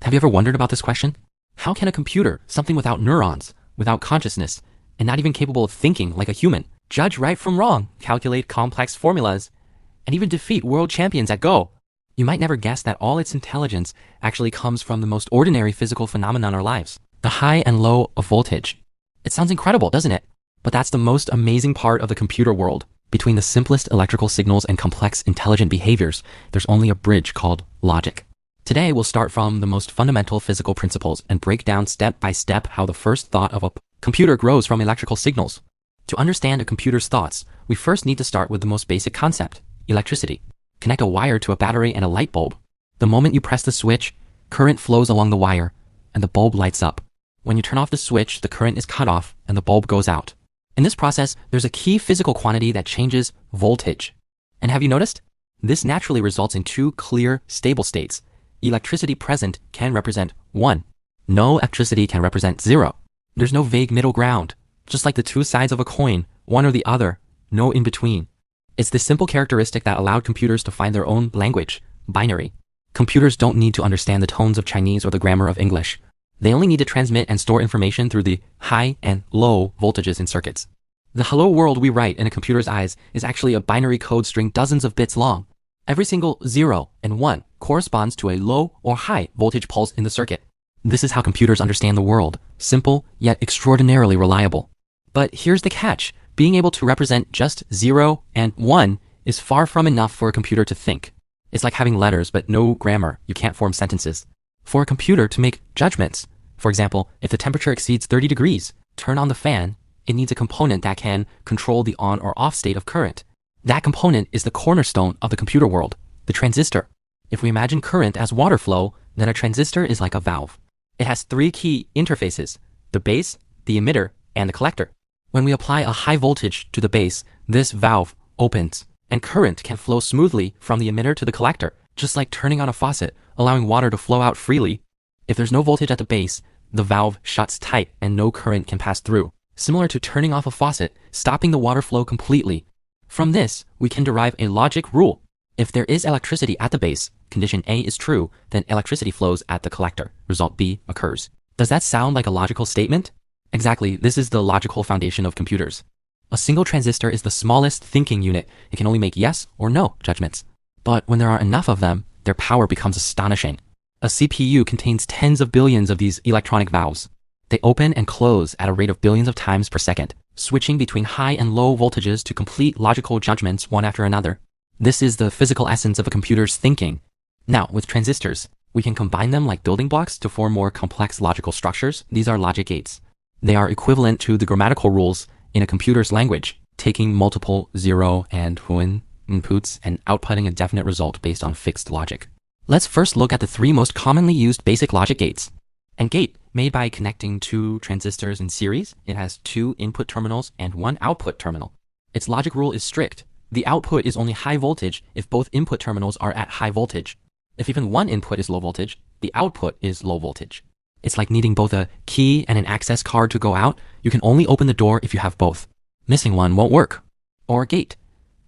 Have you ever wondered about this question? How can a computer, something without neurons, without consciousness, and not even capable of thinking like a human, judge right from wrong, calculate complex formulas, and even defeat world champions at Go? You might never guess that all its intelligence actually comes from the most ordinary physical phenomenon in our lives, the high and low of voltage. It sounds incredible, doesn't it? But that's the most amazing part of the computer world. Between the simplest electrical signals and complex intelligent behaviors, there's only a bridge called logic. Today, we'll start from the most fundamental physical principles and break down step by step how the first thought of a computer grows from electrical signals. To understand a computer's thoughts, we first need to start with the most basic concept, electricity. Connect a wire to a battery and a light bulb. The moment you press the switch, current flows along the wire, and the bulb lights up. When you turn off the switch, the current is cut off and the bulb goes out. In this process, there's a key physical quantity that changes voltage. And have you noticed? This naturally results in two clear, stable states. Electricity present can represent 1. No electricity can represent 0. There's no vague middle ground. Just like the two sides of a coin, one or the other, no in between. It's this simple characteristic that allowed computers to find their own language, binary. Computers don't need to understand the tones of Chinese or the grammar of English. They only need to transmit and store information through the high and low voltages in circuits. The hello world we write in a computer's eyes is actually a binary code string dozens of bits long. Every single 0 and 1 corresponds to a low or high voltage pulse in the circuit. This is how computers understand the world, simple yet extraordinarily reliable. But here's the catch. Being able to represent just 0 and 1 is far from enough for a computer to think. It's like having letters but no grammar. You can't form sentences. For a computer to make judgments, for example, if the temperature exceeds 30 degrees, turn on the fan, it needs a component that can control the on or off state of current. That component is the cornerstone of the computer world, the transistor. If we imagine current as water flow, then a transistor is like a valve. It has 3 key interfaces, the base, the emitter, and the collector. When we apply a high voltage to the base, this valve opens, and current can flow smoothly from the emitter to the collector, just like turning on a faucet, allowing water to flow out freely. If there's no voltage at the base, the valve shuts tight and no current can pass through, similar to turning off a faucet, stopping the water flow completely. From this, we can derive a logic rule. If there is electricity at the base, condition A is true, then electricity flows at the collector. Result B occurs. Does that sound like a logical statement? Exactly, this is the logical foundation of computers. A single transistor is the smallest thinking unit. It can only make yes or no judgments. But when there are enough of them, their power becomes astonishing. A CPU contains tens of billions of these electronic valves. They open and close at a rate of billions of times per second, switching between high and low voltages to complete logical judgments one after another. This is the physical essence of a computer's thinking. Now, with transistors, we can combine them like building blocks to form more complex logical structures. These are logic gates. They are equivalent to the grammatical rules in a computer's language, taking multiple 0 and 1 inputs and outputting a definite result based on fixed logic. Let's first look at the 3 most commonly used basic logic gates. A gate, made by connecting 2 transistors in series, it has 2 input terminals and 1 output terminal. Its logic rule is strict. The output is only high voltage if both input terminals are at high voltage. If even one input is low voltage, the output is low voltage. It's like needing both a key and an access card to go out. You can only open the door if you have both. Missing one won't work. Or a gate.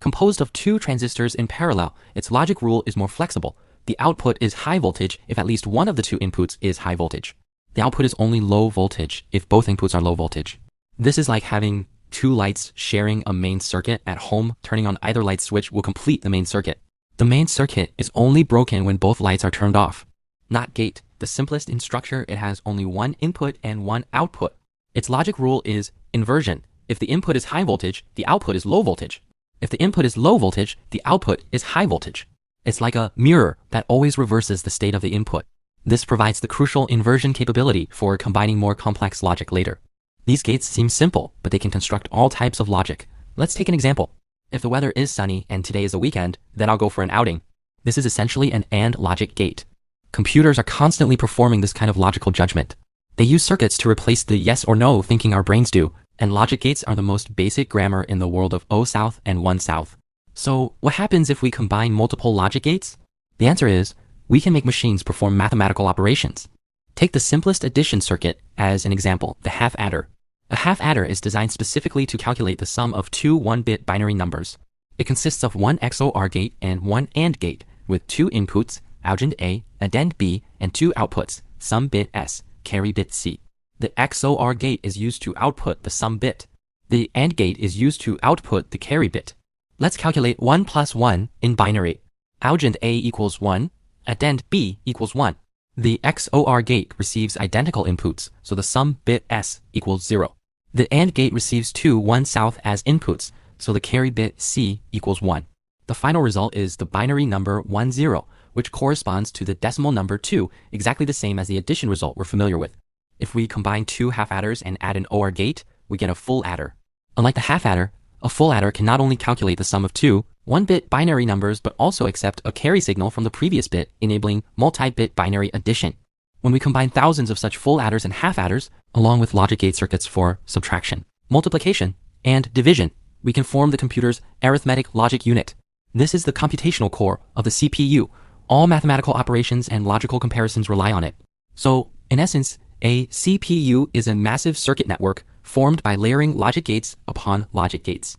Composed of 2 transistors in parallel, its logic rule is more flexible. The output is high voltage if at least one of the 2 inputs is high voltage. The output is only low voltage if both inputs are low voltage. This is like having 2 lights sharing a main circuit at home. Turning on either light switch will complete the main circuit. The main circuit is only broken when both lights are turned off. Not gate. The simplest in structure, it has only 1 input and 1 output. Its logic rule is inversion. If the input is high voltage, the output is low voltage. If the input is low voltage, the output is high voltage. It's like a mirror that always reverses the state of the input. This provides the crucial inversion capability for combining more complex logic later. These gates seem simple, but they can construct all types of logic. Let's take an example. If the weather is sunny and today is a weekend, then I'll go for an outing. This is essentially an AND logic gate. Computers are constantly performing this kind of logical judgment. They use circuits to replace the yes or no thinking our brains do, and logic gates are the most basic grammar in the world of O south and 1 south. So what happens if we combine multiple logic gates? The answer is, we can make machines perform mathematical operations. Take the simplest addition circuit as an example, the half adder. A half adder is designed specifically to calculate the sum of 2 1-bit binary numbers. It consists of 1 XOR gate and 1 AND gate with 2 inputs, addend A, addend B, and 2 outputs, sum bit S, carry bit C. The XOR gate is used to output the sum bit. The AND gate is used to output the carry bit. Let's calculate 1 plus 1 in binary. Augend A equals 1, addend B equals 1. The XOR gate receives identical inputs, so the sum bit S equals 0. The AND gate receives 2 1 south as inputs, so the carry bit C equals 1. The final result is the binary number 1 0, which corresponds to the decimal number 2, exactly the same as the addition result we're familiar with. If we combine two half adders and add an OR gate, we get a full adder. Unlike the half adder, a full adder can not only calculate the sum of two 1-bit binary numbers, but also accept a carry signal from the previous bit, enabling multi-bit binary addition. When we combine thousands of such full adders and half adders, along with logic gate circuits for subtraction, multiplication, and division, we can form the computer's arithmetic logic unit. This is the computational core of the CPU. All mathematical operations and logical comparisons rely on it. So, in essence, a CPU is a massive circuit network formed by layering logic gates upon logic gates.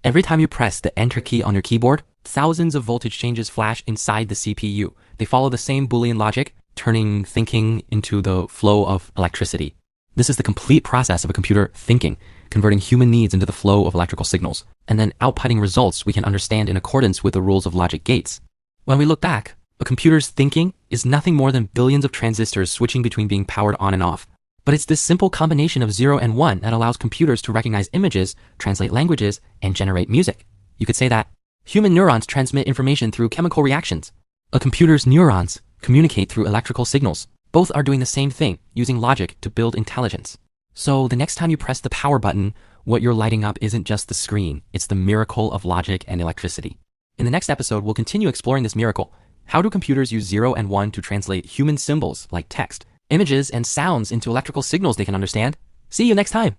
Every time you press the Enter key on your keyboard, thousands of voltage changes flash inside the CPU. They follow the same Boolean logic, turning thinking into the flow of electricity. This is the complete process of a computer thinking, converting human needs into the flow of electrical signals, and then outputting results we can understand in accordance with the rules of logic gates. When we look back, a computer's thinking is nothing more than billions of transistors switching between being powered on and off. But it's this simple combination of 0 and 1 that allows computers to recognize images, translate languages, and generate music. You could say that human neurons transmit information through chemical reactions. A computer's neurons communicate through electrical signals. Both are doing the same thing, using logic to build intelligence. So the next time you press the power button, what you're lighting up isn't just the screen, it's the miracle of logic and electricity. In the next episode, we'll continue exploring this miracle. How do computers use 0 and 1 to translate human symbols like text, images, and sounds into electrical signals they can understand? See you next time!